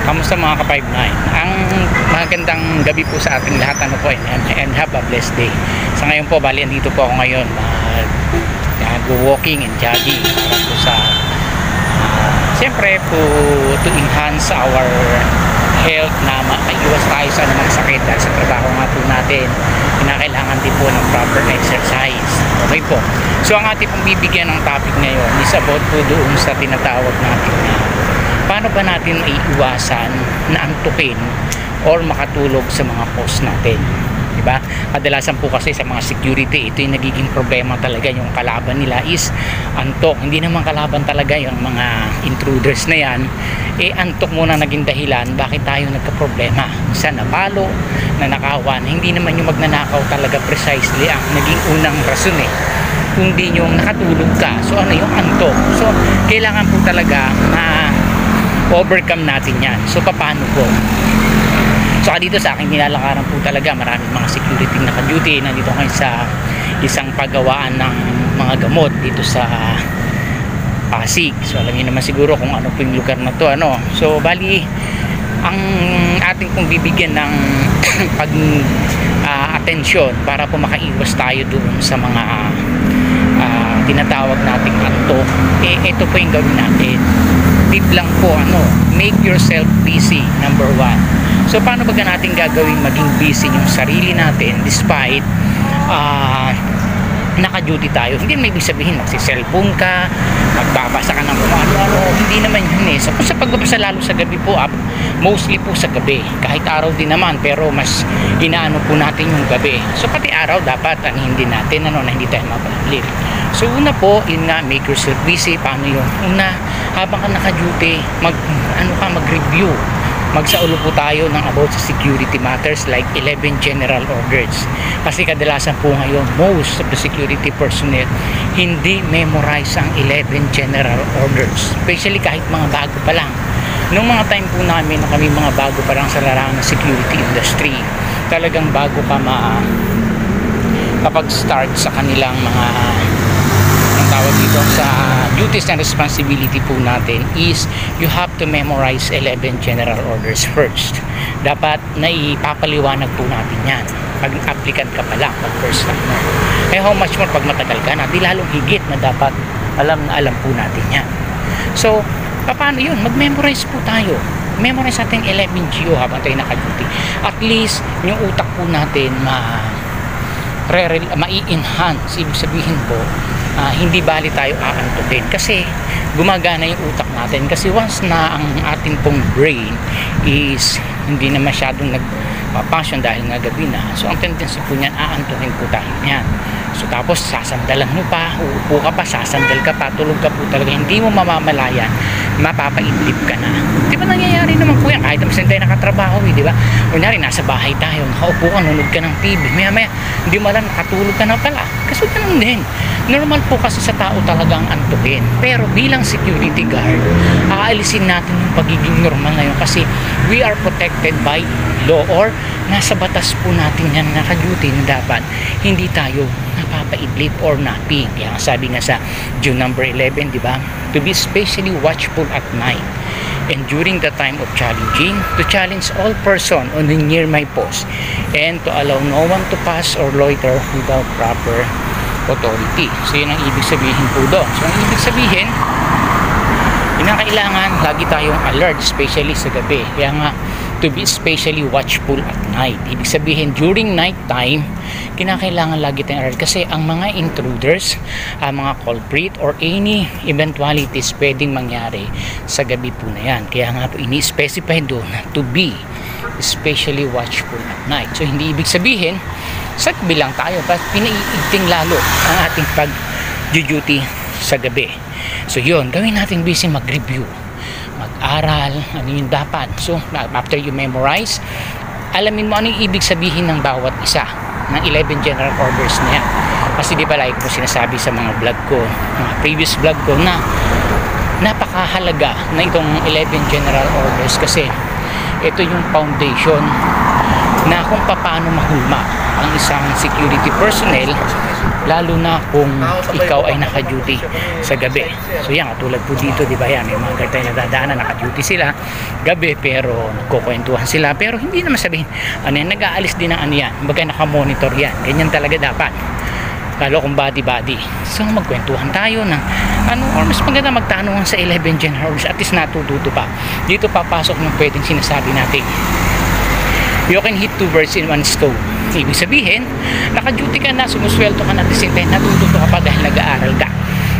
Kamusta mga ka-59? Ang magandang gabi po sa ating lahat, ano po, and have a blessed day. Sa ngayon po, bali andito po ako ngayon walking and jogging para po sa siyempre po to enhance our health na maiwas tayo sa anumang sakit dahil sa trabaho nga po natin kinakailangan din po ng proper exercise. Okay po, so ang ating pong bibigyan ng topic ngayon is about po doon sa tinatawag natin na paano ba natin maiiwasan na antukin or makatulog sa mga post natin, diba? Kadalasan po kasi sa mga security, ito yung nagiging problema talaga, yung kalaban nila is antok. Hindi naman kalaban talaga yung mga intruders na yan, antok muna naging dahilan bakit tayo nagka-problema. Sa napalo, nanakawan, hindi naman yung magnanakaw talaga precisely ang naging unang rason kundi yung nakatulog ka. So ano yung antok? So kailangan po talaga na overcome natin yan. So paano po? So dito sa aking nilalakaran po talaga maraming mga security naka-duty. Nandito ngayon sa isang paggawaan ng mga gamot dito sa Pasig. So alam niyo naman siguro kung ano po yung lugar na to, ano. So bali ang ating pong bibigyan ng atensyon para po makaiwas tayo doon sa mga tinatawag nating antok. Ito po yung gawin natin. Tip lang po, make yourself busy, number 1. So paano ba natin gagawin maging busy yung sarili natin despite naka-duty tayo? Hindi may ibig sabihin magsi-cellphone ka, magbabasa ka ng kung ano-ano, hindi naman yun So sa pagbabasa lalo sa gabi po, mostly po sa gabi, kahit araw din naman, pero mas inaano po natin yung gabi. So pati araw dapat hindi natin na hindi tayo mapalip. So una po, yun nga, make yourself busy. Paano yun? Una, habang ka naka-duty, mag-review. Magsaulo po tayo ng about sa security matters like 11 general orders. Kasi kadalasan po ngayon, most of the security personnel hindi memorize ang 11 general orders. Especially kahit mga bago pa lang. Nung mga time po namin na kami mga bago pa lang sa larangan ng security industry, talagang bago ka kapag start sa kanilang mga tawag dito sa duties and responsibility po natin is you have to memorize 11 general orders first. Dapat naipapaliwanag po natin yan pag applicant ka pa lang, pag first time mo. How much more pag matagal ka na, di lalong higit na dapat alam po natin yan. So paano yun? Mag-memorize po tayo. Memorize natin 11 GO habang tayo naka-duty. At least yung utak po natin mai-enhance. Ibig sabihin po, hindi bali tayo aantukin kasi gumagana yung utak natin. Kasi once na ang ating pong brain is hindi na masyadong nagpa-function dahil nga gabi na, so ang tendency po niyan, aantukin po tayo niyan. So tapos sasandalan mo pa, uupo ka pa, sasandal ka pa, tulog ka po talaga, hindi mo mamamalayan, mapapaidlip ka na. Di ba nangyayari naman po yan kahit naman tayo nakatrabaho, di ba? Kunyari nasa bahay tayo, nakaupo ka, nunod ka ng TV, maya hindi mo alam, nakatulog ka na pala. Kasi ganun din, normal po kasi sa tao talagang antukin. Pero bilang security guard, aalisin natin yung pagiging normal na yun kasi we are protected by law or nasa batas po natin yan naka-duty na dapat hindi tayo napapaidlip or napping. Kaya sabi nga sa June number 11, di ba? To be especially watchful at night and during the time of challenging, to challenge all person on the near my post and to allow no one to pass or loiter without proper authority. So yun ang ibig sabihin po doon. So ang ibig sabihin, kinakailangan lagi tayong alert, especially sa gabi. Kaya nga, to be especially watchful at night. Ibig sabihin, during night time, kinakailangan lagi tayong alert kasi ang mga intruders, ang mga culprit or any eventualities pwedeng mangyari sa gabi po na yan. Kaya nga po ini-specify doon to be especially watchful at night. So hindi ibig sabihin sa gabi lang tayo, but pinaiigting lalo ang ating pag-duty sa gabi. So yun, gawin natin busy mag-review, mag-aral, ano yung dapat. So after you memorize, alamin mo ano yung ibig sabihin ng bawat isa ng 11 general orders na yan. Kasi di ba like ko sinasabi sa mga vlog ko, mga previous vlog ko, na napakahalaga na itong 11 general orders kasi ito yung foundation na kung paano mahulma ang isang security personnel, lalo na kung ikaw ay naka-duty sa gabi. So yan, katulad po dito, di ba yan, may mga ganito na dadaanan, naka-duty sila gabi, pero nagkukwentuhan sila, pero hindi naman sabihin, ano yan, nag-aalis din ng ano yan, baga naka-monitor yan, ganyan talaga dapat. Lalo kung body-body. So magkwentuhan tayo ng ano, or mas maganda magtanungan sa 11 generals, at least natututo pa. Dito papasok ng pwedeng sinasabi natin, you can hit 2 birds in 1 stone. Ibig sabihin, naka-duty ka na, sumusweldo ka na, at the same time natututo ka pa dahil nag-aaral ka.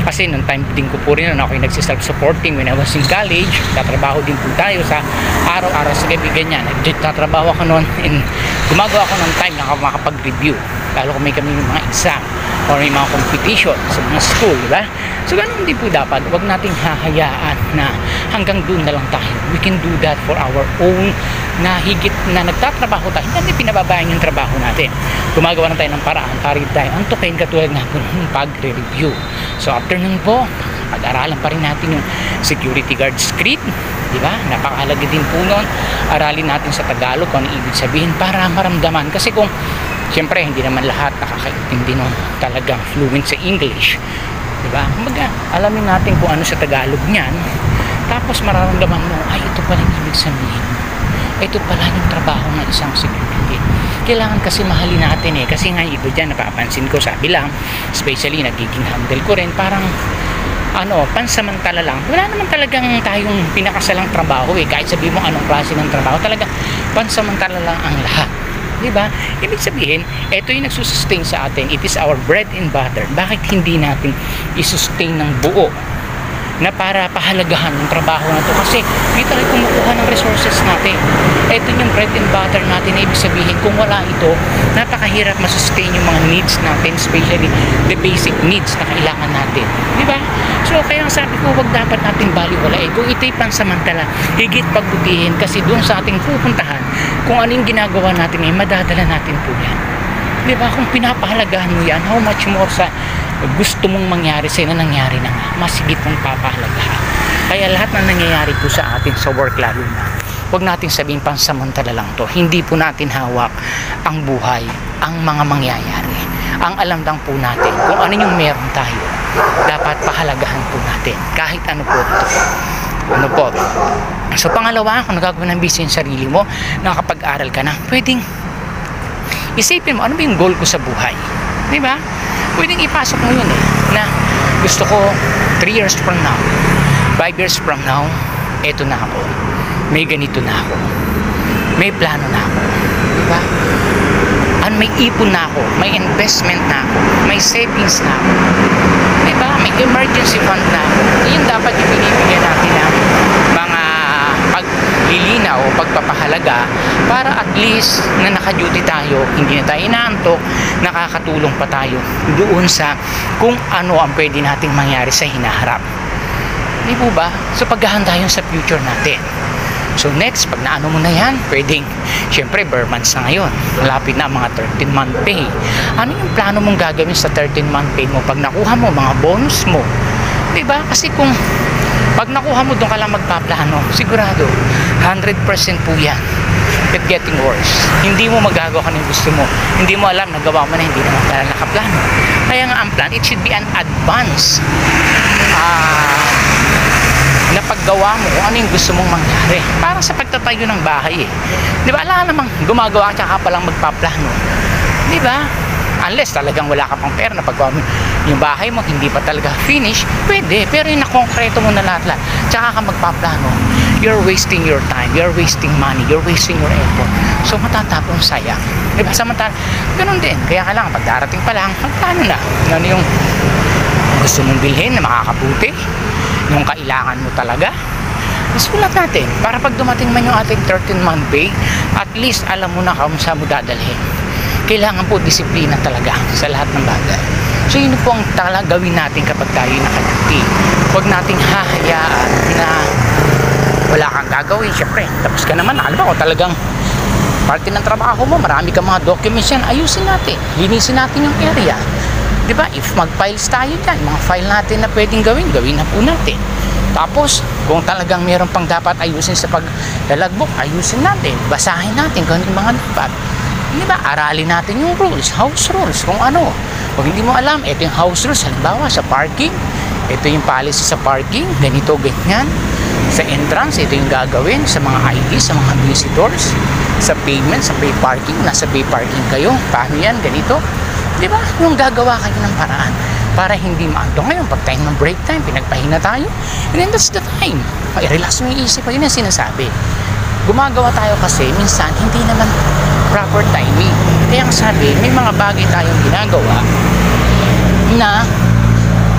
Kasi nung time din ko po rin, ako yung nagsiself-supporting when I was in college. Tatrabaho din po tayo sa araw-araw sa gabi, ganyan. Tatrabaho ako noon, and gumagawa ako ng time na makapag-review, lalo kung may kami yung mga exam or may mga competition sa mga school, diba? So ganun din po dapat, huwag nating hahayaan na hanggang doon na lang tayo. We can do that for our own, na higit na nagtatrabaho tayo, hindi pinababayaan yung trabaho natin. Gumagawa na tayo ng paraan para tayo antukin, katulad nga po ng pag-review. So after nun po, pag-aralan pa rin natin yung security guard script, di ba? Napakahalaga din po nun. Aralin natin sa Tagalog kung ano ibig sabihin para maramdaman. Kasi kung, siyempre, hindi naman lahat nakakaintindi nun talagang fluent sa English. Di ba? Kumbaga, alamin natin kung ano sa Tagalog niyan. Tapos mararamdaman mo, ay, ito pala yung ibig sabihin. Ito pala yung trabaho ng isang security. Kailangan kasi mahalin natin eh. Kasi nga iba dyan, napapansin ko, sabi lang, especially nagiging handle ko rin, parang ano, pansamantala lang. Wala naman talagang tayong pinakasalang trabaho eh. Kahit sabi mo anong klase ng trabaho, talaga pansamantala lang ang lahat. Diba? Ibig sabihin, ito yung nagsusustain sa atin. It is our bread and butter. Bakit hindi natin isustain ng buo na para pahalagahan yung trabaho na to? Kasi dito tayo kumukuha ng resources natin. Ito yung bread and butter natin, na ibig sabihin kung wala ito, napakahirap masustain yung mga needs natin, especially the basic needs na kailangan natin, di ba? So kaya sabi ko, wag dapat natin baliwalain. Kung ito'y pansamantala, higit pagbutihin, kasi doon sa ating pupuntahan, kung ano yung ginagawa natin ay madadala natin po yan, di ba? Kung pinapahalagahan mo yan, how much more sa gusto mong mangyari sa'yo na nangyari na nga, mas higit mong papahalagahan. Kaya lahat na nangyayari po sa atin sa work, lalo na, huwag natin sabihin pansamantala lang to. Hindi po natin hawak ang buhay, ang mga mangyayari. Ang alam lang po natin kung ano yung meron tayo, dapat pahalagahan po natin kahit ano po ito. Ano po? So pangalawa, kung nagagawa ng busy yung sarili mo, nakakapag-aral ka na, pwedeng isipin mo, ano ba yung goal ko sa buhay? Di ba? Pwedeng ipasok mo yun eh, na gusto ko 3 years from now, 5 years from now, eto na ako, may ganito na ako, may plano na ako, di ba? At may ipon na ako, may investment na ako, may savings na ako, di ba? May emergency fund na ako. Yun dapat yung binibigyan natin ng mga paglilinaw o pagpapahalaga, para at least na naka-duty tayo, hindi na tayo inaantok, nakakatulong pa tayo doon sa kung ano ang pwede nating mangyari sa hinaharap. Di po ba? So paghahanda yun sa future natin. So next, pag naano mo na yan, pwedeng, syempre, bare months na ngayon. Malapit na mga 13-month pay. Ano yung plano mong gagawin sa 13-month pay mo? Pag nakuha mo, mga bonus mo. Diba? Kasi kung pag nakuha mo, doon ka lang magpaplano, sigurado, 100% po yan. It's getting worse. Hindi mo magagawa kung yung gusto mo. Hindi mo alam, nagawa mo na, hindi naman pala nakaplano. Kaya nga ang plan, it should be an advance. Na paggawa mo kung ano yung gusto mong mangyari para sa pagtatayo ng bahay eh. Di ba? Alam namang gumagawa ka palang magpaplano. Di ba? Unless talagang wala ka pang pera na paggawa mo yung bahay mo, hindi pa talaga finish, pwede. Pero yung nakongkreto mo na lahat-lahat, tsaka ka magpaplano, you're wasting your time, you're wasting money, you're wasting your effort. So matatapong sayang. Di ba? Samantala, ganun din. Kaya kailangan pag darating pa lang, magplano na. Ano yung gusto mong bilhin na makakabuti, yung kailangan mo talaga, sulat natin para pag dumating man yung ating 13-month pay, at least alam mo na kung saan mo dadalhin. Kailangan po disiplina talaga sa lahat ng bagay. So yun po ang gawin natin kapag tayo naka-duty. Huwag nating hahayaan na wala kang gagawin. Siyempre, tapos ka naman, alam mo, talagang parte ng trabaho mo, marami kang mga documents yan, ayusin natin, linisin natin yung area. Diba? If mag-files tayo dyan, mga file natin na pwedeng gawin na po natin. Tapos, kung talagang meron pang dapat ayusin sa pag-logbook, ayusin natin, basahin natin kung ano yung mga dapat. Di ba? Aralin natin yung rules, house rules, kung ano. Kung hindi mo alam, ito yung house rules. Halimbawa, sa parking, ito yung policy sa parking, ganito, ganyan. Sa entrance, ito yung gagawin. Sa mga ID, sa mga visitors, sa payment, sa pay parking, nasa pay parking kayo. Paano yan? Ganito. Di ba? Yung gagawa kayo ng paraan para hindi maanto. Ngayon, pag time ng break time, pinagpahinga tayo, and then that's the time. I-relax mo yung isip ko, yun ang sinasabi. Gumagawa tayo kasi minsan hindi naman proper timing. Kaya ang sabi, may mga bagay tayong ginagawa na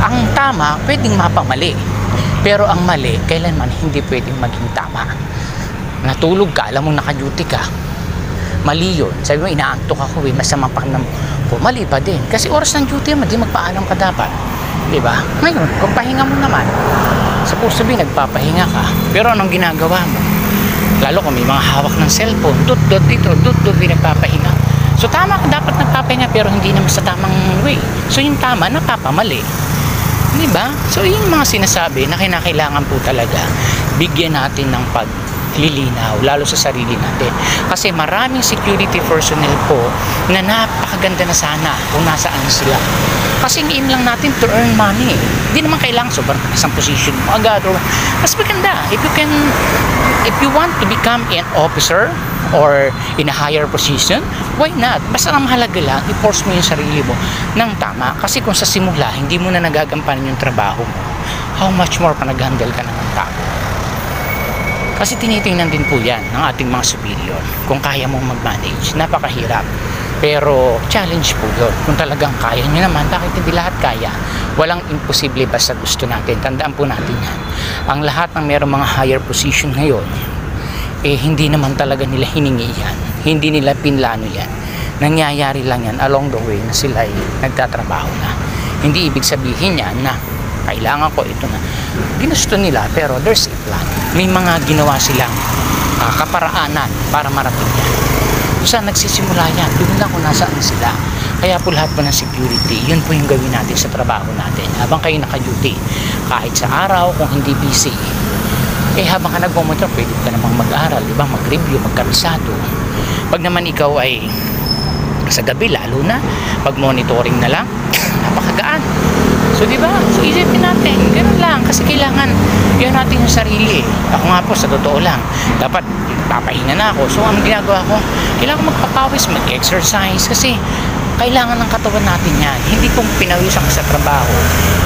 ang tama pwedeng mapamali, pero ang mali kailanman hindi pwedeng maging tama. Natulog ka, alam mo naka-duty ka, mali yun. Sabi mo, inaantok ako, masama pa ng mali pa din kasi oras ng duty mo, di magpaalam ka dapat, di ba? Ngayon, kung pahinga mo naman, supposed to be nagpapahinga ka, pero anong ginagawa mo? Lalo kung may mga hawak ng cellphone, dut dito, dut pinagpapahinga. So tama ka dapat nagpapahinga, pero hindi naman sa tamang way. So yung tama, napapamali. Di ba? So yung mga sinasabi na kinakailangan po talaga bigyan natin ng paglilinaw, lalo sa sarili natin. Kasi maraming security personnel po na napakaganda na sana kung nasaan sila. Kasi ang aim lang natin to earn money. Hindi naman kailangan sobrang isang position mo agad. Mas maganda, if you want to become an officer or in a higher position, why not? Basta ang mahalaga lang, i-force mo yung sarili mo ng tama. Kasi kung sa simula, hindi mo na nagagampanan yung trabaho mo, how much more pa nag-handle ka ng tao? Kasi tinitingnan din po yan ng ating mga superior kung kaya mong mag-manage. Napakahirap, pero challenge po yun. Kung talagang kaya nyo naman, bakit hindi lahat kaya? Walang imposible basta gusto natin. Tandaan po natin yan. Ang lahat ng mayroong mga higher position ngayon, hindi naman talaga nila hiningi yan, hindi nila pinlano yan. Nangyayari lang yan along the way na sila ay nagtatrabaho na. Hindi ibig sabihin yan na kailangan ko ito na ginusto nila, pero there's a plan. May mga ginawa silang kaparaanan para marating yan. Saan nagsisimula yan? Doon lang kung nasaan sila. Kaya po lahat po ng security, yun po yung gawin natin sa trabaho natin habang kayo naka-duty. Kahit sa araw, kung hindi busy, habang ka nagmumotor, pwede ka namang mag-aral, diba? Mag-review, magkabisado. Pag naman ikaw ay sa gabi, lalo na pag monitoring na lang, napakagaan. So diba, so isipin natin, ganoon lang, kasi kailangan yun natin yung sarili. Ako nga po, sa totoo lang, dapat papahinga na ako. So ang ginagawa ko, kailangan magpapawis, mag-exercise, kasi kailangan ng katawan natin yan. Hindi kung pinawisan ka sa trabaho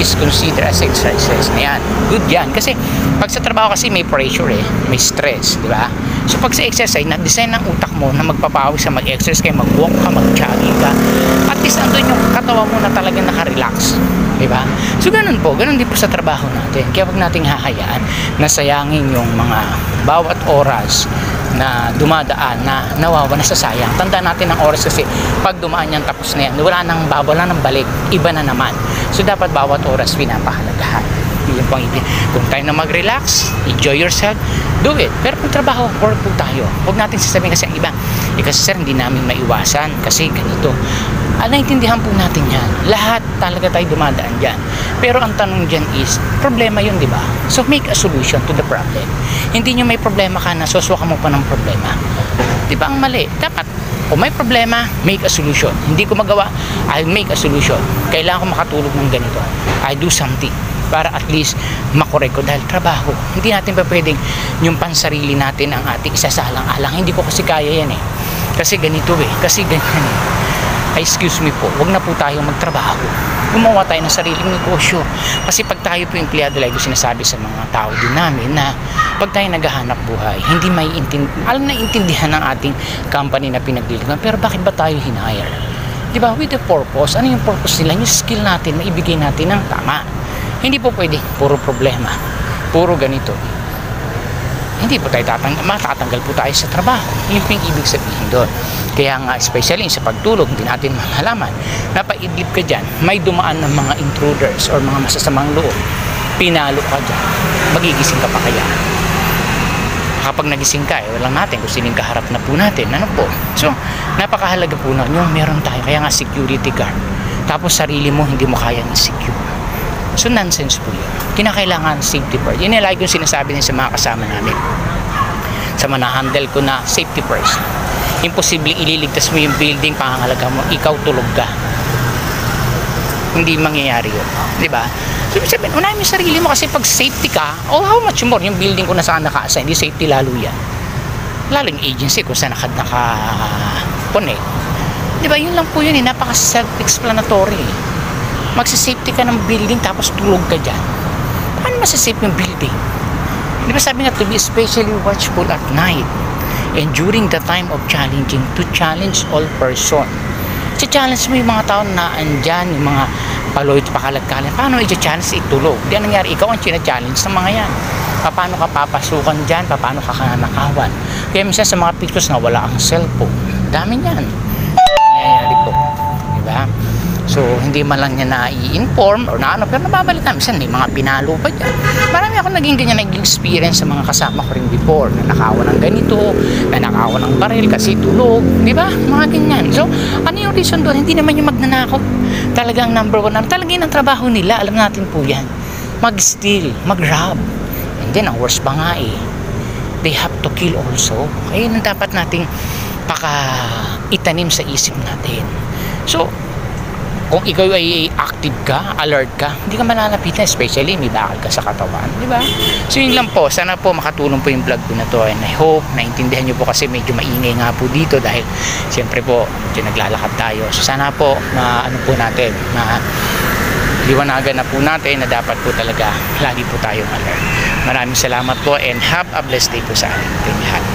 is consider as exercises na yan. Good yan. Kasi pag sa trabaho kasi may pressure may stress, di ba? So pag sa exercise, na-design ng utak mo na magpapawis ka, mag-exercise ka, mag-walk ka, mag-jogging ka, at least andun yung katawan mo na talagang nakarelax. Di ba? So ganun po, ganun din po sa trabaho natin. Kaya wag nating hahayaan na sayangin yung mga bawat oras na dumadaan na nawawa na sa sayang. Tandaan natin ang oras kasi pag dumaan yan, tapos na yan, wala nang babala ng balik, iba na naman. So dapat bawat oras pinapahalagahan. Yun pang ibig. Kung tayo na mag-relax, enjoy yourself, do it. Pero kung trabaho, work po tayo. Huwag natin sasabihin kasi ang iba, kasi sir, hindi namin maiwasan kasi ganito. Naintindihan po natin yan. Lahat talaga tayo dumadaan dyan. Pero ang tanong dyan is, problema yun, di ba? So make a solution to the problem. Hindi nyo may problema ka na susuka mo pa ng problema. Di ba ang mali? Dapat, kung may problema, make a solution. Hindi ko magawa, I'll make a solution. Kailangan ko makatulog ng ganito. I do something para at least makorek ko dahil trabaho. Hindi natin pa pwedeng yung pansarili natin ang ating isasalang-alang. Hindi ko kasi kaya yan Kasi ganito kasi ganyan excuse me po, wag na po tayong magtrabaho. Gumawa tayo ng sariling negosyo. Kasi pag tayo po empleyado, like sinasabi sa mga tao din namin na pag tayo naghahanap buhay, hindi may intindihan ng ating company na pinagliligan. Pero bakit ba tayo hinire? Diba? With the purpose. Ano yung purpose nila? Yung skill natin, maibigay natin ng tama. Hindi po pwede puro problema, puro ganito. Hindi po tayo matatanggal po tayo sa trabaho. Yung ibig sabihin doon. Kaya nga, especially sa pagtulog, hindi natin malalaman. Napaidlip ka dyan, may dumaan ng mga intruders or mga masasamang loob. Pinalo ka dyan. Magigising ka pa kaya? Kapag nagising ka, walang natin kung sining kaharap na po natin. Ano po? So, napakahalaga po na yung meron tayo. Kaya nga, security guard. Tapos, sarili mo, hindi mo kayang secure. So nonsense po yun. Kinakailangan safety first. Yun yung lagi kong sinasabi din sa mga kasama namin. Sa mga handle ko na safety first. imposible ililigtas mo yung building, pangangalaga mo, ikaw tulog ka. Hindi mangyayari yun, di ba? So sabihin, unahin mo yung sarili mo, kasi pag safety ka, how much more yung building kung nasaan naka-assign, hindi safety lalo yan. Lalo yung agency kung saan naka-connect. Di ba, yun lang po yun, napaka self-explanatory. Magsisafety ka ng building tapos tulog ka dyan. Paano masasafe yung building? Di ba sabi nga, to be especially watchful at night and during the time of challenging, to challenge all person. I-challenge mo yung mga tao na andyan, yung mga paloy at pakalat-kalat. Paano i-challenge? Itulog. Di ang nangyari, ikaw ang challenge ng mga yan. Paano ka papasukan dyan? Paano ka kanakawan? Kaya minsan sa mga pictures na wala ang cellphone, dami niyan. Nangyayari po. Diba? So, hindi man lang niya na-i-inform or na ano, pero nababalita. Minsan may mga pinalo pa dyan. Marami ako naging ganyan, nag-experience sa mga kasama ko rin before. Nanakawan ng ganito, nanakawan ng baril kasi tulog. Diba? Mga ganyan. So, ano yung reason doon? Hindi naman yung magnanakaw. Talagang number one. Talagang yun ang trabaho nila. Alam natin po yan. Mag-steal, mag-rob. And then, ang worst pa nga they have to kill also. Kaya yun ang dapat nating itanim sa isip natin. So, kung ikaw ay active ka, alert ka, hindi ka malalapitan, especially may bakal ka sa katawan, di ba? So yun lang po, sana po makatulong po yung vlog ko na to, and I hope naintindihan nyo po, kasi medyo maingay nga po dito dahil siyempre po naglalakad tayo. So sana po ano po natin, liwanagan na po natin na dapat po talaga lagi po tayong alert. Maraming salamat po and have a blessed day po sa ating lahat.